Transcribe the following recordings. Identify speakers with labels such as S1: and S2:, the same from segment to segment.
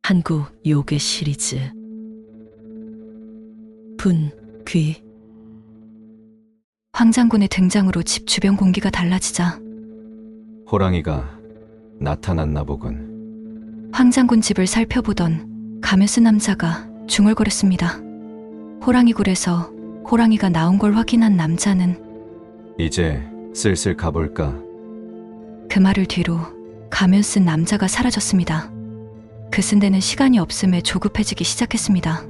S1: 한국 요괴 시리즈 분, 귀.
S2: 황장군의 등장으로 집 주변 공기가 달라지자
S3: 호랑이가 나타났나 보군.
S2: 황장군 집을 살펴보던 가면 쓴 남자가 중얼거렸습니다. 호랑이 굴에서 호랑이가 나온 걸 확인한 남자는
S3: 이제 슬슬 가볼까?
S2: 그 말을 뒤로 가면 쓴 남자가 사라졌습니다. 그 쓴데는 시간이 없음에 조급해지기 시작했습니다.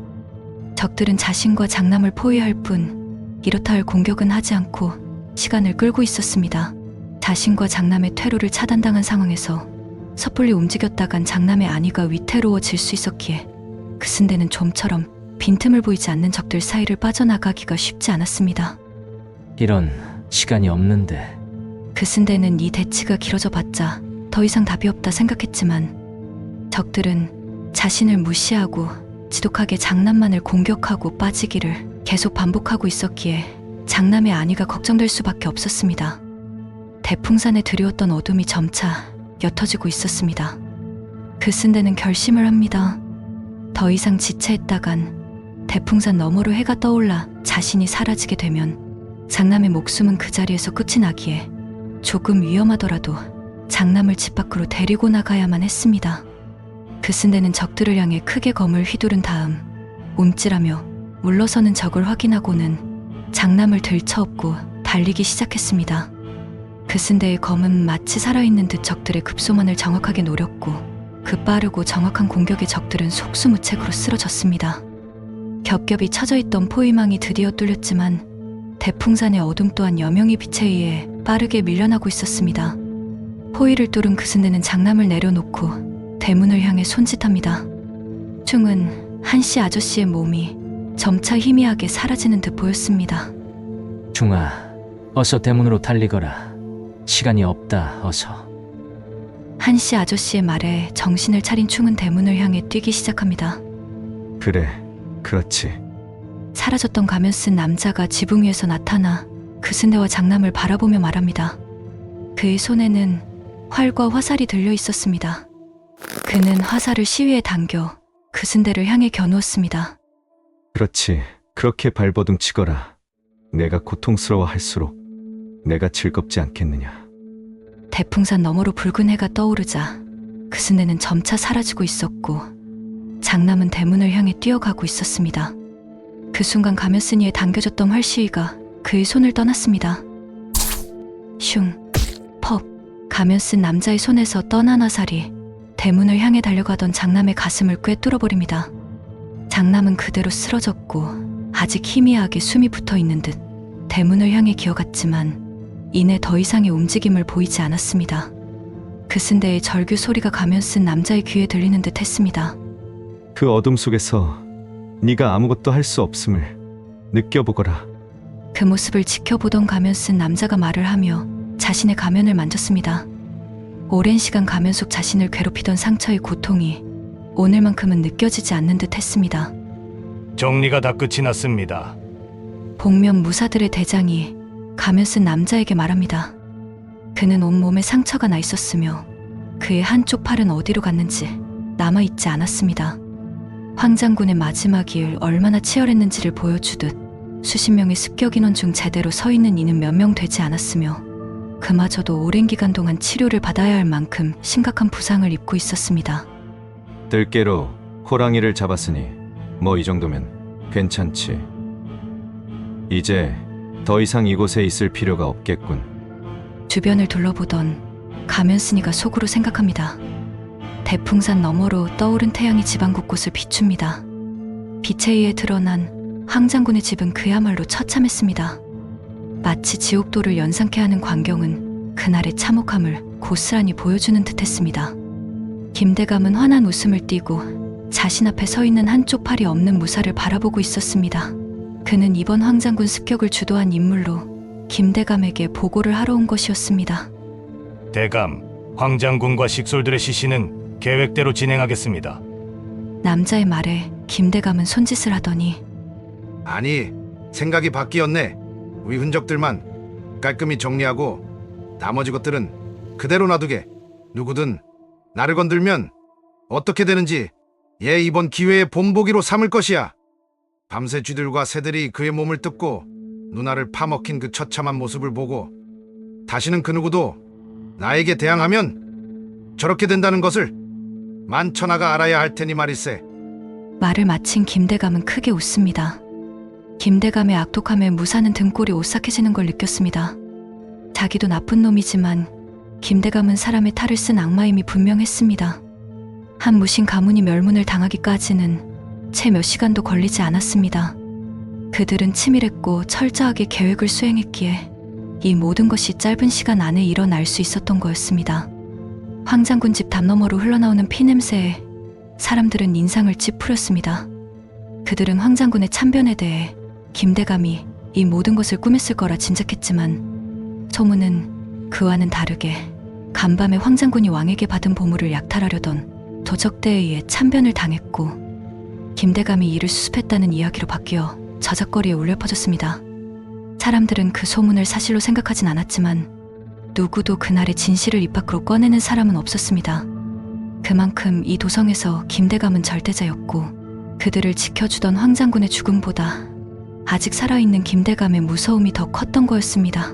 S2: 적들은 자신과 장남을 포위할 뿐 이렇다 할 공격은 하지 않고 시간을 끌고 있었습니다. 자신과 장남의 퇴로를 차단당한 상황에서 섣불리 움직였다간 장남의 안위가 위태로워질 수 있었기에 그 쓴데는 좀처럼 빈틈을 보이지 않는 적들 사이를 빠져나가기가 쉽지 않았습니다.
S4: 이런, 시간이 없는데.
S2: 그 쓴데는 이 대치가 길어져 봤자 더 이상 답이 없다 생각했지만 적들은 자신을 무시하고 지독하게 장남만을 공격하고 빠지기를 계속 반복하고 있었기에 장남의 안위가 걱정될 수밖에 없었습니다. 대풍산에 드리웠던 어둠이 점차 옅어지고 있었습니다. 그 쓴데는 결심을 합니다. 더 이상 지체했다간 대풍산 너머로 해가 떠올라 자신이 사라지게 되면 장남의 목숨은 그 자리에서 끝이 나기에 조금 위험하더라도 장남을 집 밖으로 데리고 나가야만 했습니다. 그 쓴데는 적들을 향해 크게 검을 휘두른 다음 움찔하며 물러서는 적을 확인하고는 장남을 들쳐업고 달리기 시작했습니다. 그 쓴데의 검은 마치 살아있는 듯 적들의 급소만을 정확하게 노렸고 그 빠르고 정확한 공격에 적들은 속수무책으로 쓰러졌습니다. 겹겹이 쳐져있던 포위망이 드디어 뚫렸지만 대풍산의 어둠 또한 여명의 빛에 의해 빠르게 밀려나고 있었습니다. 포위를 뚫은 그 쓴데는 장남을 내려놓고 대문을 향해 손짓합니다. 충은 한씨 아저씨의 몸이 점차 희미하게 사라지는 듯 보였습니다.
S4: 중아, 어서 대문으로 달리거라. 시간이 없다, 어서.
S2: 한씨 아저씨의 말에 정신을 차린 충은 대문을 향해 뛰기 시작합니다.
S3: 그래, 그렇지.
S2: 사라졌던 가면 쓴 남자가 지붕 위에서 나타나 그 쓴데와 장남을 바라보며 말합니다. 그의 손에는 활과 화살이 들려 있었습니다. 그는 화살을 시위에 당겨 그 쓴데를 향해 겨누었습니다.
S3: 그렇지. 그렇게 발버둥 치거라. 내가 고통스러워할수록 내가 즐겁지 않겠느냐.
S2: 대풍산 너머로 붉은 해가 떠오르자 그 쓴데는 점차 사라지고 있었고 장남은 대문을 향해 뛰어가고 있었습니다. 그 순간 가면 쓴 이에 당겨졌던 활시위가 그의 손을 떠났습니다. 슝, 퍽. 가면 쓴 남자의 손에서 떠난 화살이 대문을 향해 달려가던 장남의 가슴을 꿰뚫어버립니다. 장남은 그대로 쓰러졌고 아직 희미하게 숨이 붙어있는 듯 대문을 향해 기어갔지만 이내 더 이상의 움직임을 보이지 않았습니다. 그 쓴데의 절규 소리가 가면 쓴 남자의 귀에 들리는 듯 했습니다.
S3: 그 어둠 속에서 네가 아무것도 할 수 없음을 느껴보거라.
S2: 그 모습을 지켜보던 가면 쓴 남자가 말을 하며 자신의 가면을 만졌습니다. 오랜 시간 가면 속 자신을 괴롭히던 상처의 고통이 오늘만큼은 느껴지지 않는 듯 했습니다.
S5: 정리가 다 끝이 났습니다.
S2: 복면 무사들의 대장이 가면 쓴 남자에게 말합니다. 그는 온몸에 상처가 나 있었으며 그의 한쪽 팔은 어디로 갔는지 남아있지 않았습니다. 황장군의 마지막 일 얼마나 치열했는지를 보여주듯 수십 명의 습격 인원 중 제대로 서 있는 이는 몇 명 되지 않았으며 그마저도 오랜 기간 동안 치료를 받아야 할 만큼 심각한 부상을 입고 있었습니다.
S3: 들깨로 호랑이를 잡았으니 뭐 이 정도면 괜찮지. 이제 더 이상 이곳에 있을 필요가 없겠군.
S2: 주변을 둘러보던 가면 쓴이가 속으로 생각합니다. 대풍산 너머로 떠오른 태양이 집안 곳곳을 비춥니다. 빛에 의해 드러난 황장군의 집은 그야말로 처참했습니다. 마치 지옥도를 연상케 하는 광경은 그날의 참혹함을 고스란히 보여주는 듯했습니다. 김대감은 환한 웃음을 띠고 자신 앞에 서 있는 한쪽 팔이 없는 무사를 바라보고 있었습니다. 그는 이번 황장군 습격을 주도한 인물로 김대감에게 보고를 하러 온 것이었습니다.
S5: 대감, 황장군과 식솔들의 시신은 계획대로 진행하겠습니다.
S2: 남자의 말에 김대감은 손짓을 하더니
S6: 아니, 생각이 바뀌었네. 우리 흔적들만 깔끔히 정리하고 나머지 것들은 그대로 놔두게. 누구든 나를 건들면 어떻게 되는지 얘 이번 기회에 본보기로 삼을 것이야. 밤새 쥐들과 새들이 그의 몸을 뜯고 누나를 파먹힌 그 처참한 모습을 보고 다시는 그 누구도 나에게 대항하면 저렇게 된다는 것을 만천하가 알아야 할 테니 말일세.
S2: 말을 마친 김대감은 크게 웃습니다. 김대감의 악독함에 무사는 등골이 오싹해지는 걸 느꼈습니다. 자기도 나쁜 놈이지만 김대감은 사람의 탈을 쓴 악마임이 분명했습니다. 한 무신 가문이 멸문을 당하기까지는 채 몇 시간도 걸리지 않았습니다. 그들은 치밀했고 철저하게 계획을 수행했기에 이 모든 것이 짧은 시간 안에 일어날 수 있었던 거였습니다. 황장군 집 담 너머로 흘러나오는 피냄새에 사람들은 인상을 찌푸렸습니다. 그들은 황장군의 참변에 대해 김대감이 이 모든 것을 꾸몄을 거라 짐작했지만 소문은 그와는 다르게 간밤에 황장군이 왕에게 받은 보물을 약탈하려던 도적대에 의해 참변을 당했고 김대감이 이를 수습했다는 이야기로 바뀌어 저작거리에 울려 퍼졌습니다. 사람들은 그 소문을 사실로 생각하진 않았지만 누구도 그날의 진실을 입 밖으로 꺼내는 사람은 없었습니다. 그만큼 이 도성에서 김대감은 절대자였고 그들을 지켜주던 황장군의 죽음보다 아직 살아있는 김대감의 무서움이 더 컸던 거였습니다.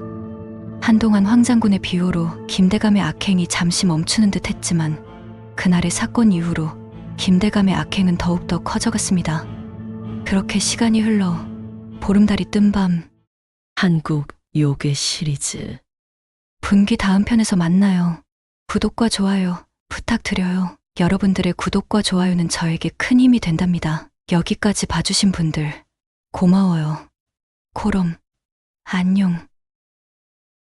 S2: 한동안 황장군의 비호로 김대감의 악행이 잠시 멈추는 듯 했지만 그날의 사건 이후로 김대감의 악행은 더욱더 커져갔습니다. 그렇게 시간이 흘러 보름달이 뜬 밤
S1: 한국 요괴 시리즈
S2: 분기 다음 편에서 만나요. 구독과 좋아요 부탁드려요. 여러분들의 구독과 좋아요는 저에게 큰 힘이 된답니다. 여기까지 봐주신 분들 고마워요. 코롬 안녕.